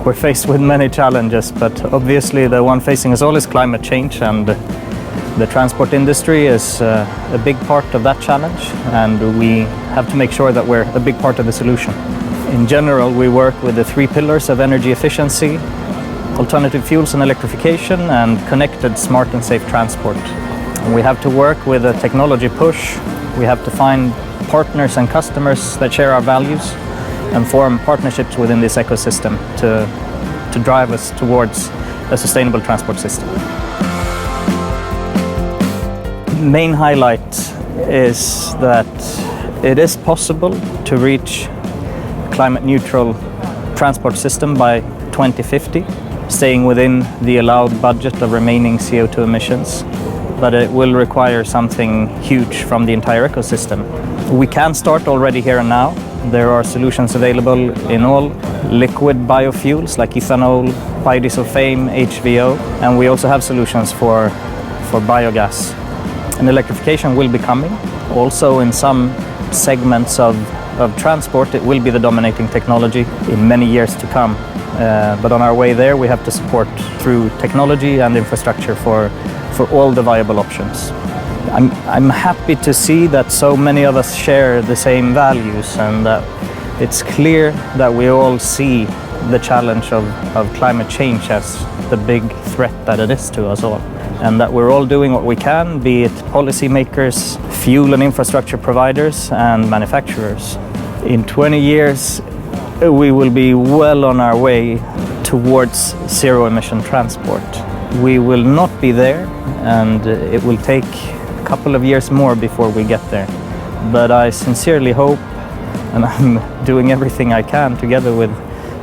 We're faced with many challenges, but obviously the one facing us all is climate change, and the transport industry is a big part of that challenge, and we have to make sure that we're a big part of the solution. In general, we work with the three pillars of energy efficiency, alternative fuels and electrification, and connected, smart and safe transport. And we have to work with a technology push. We have to find partners and customers that share our values and form partnerships within this ecosystem to drive us towards a sustainable transport system. Main highlight is that it is possible to reach climate neutral transport system by 2050, staying within the allowed budget of remaining CO2 emissions, but it will require something huge from the entire ecosystem. We can start already here and now. There are solutions available in all liquid biofuels like ethanol, biodiesel FAME, HVO, and we also have solutions for biogas. And electrification will be coming. Also in some segments of transport, it will be the dominating technology in many years to come. But on our way there, we have to support through technology and infrastructure for all the viable options. I'm happy to see that so many of us share the same values, and that it's clear that we all see the challenge of climate change as the big threat that it is to us all, and that we're all doing what we can, be it policymakers, fuel and infrastructure providers, and manufacturers. In 20 years, we will be well on our way towards zero-emission transport. We will not be there, and it will take a couple of years more before we get there. But I sincerely hope, and I'm doing everything I can together with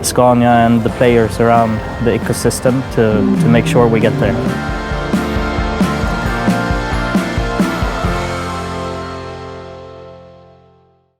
Scania and the players around the ecosystem to make sure we get there.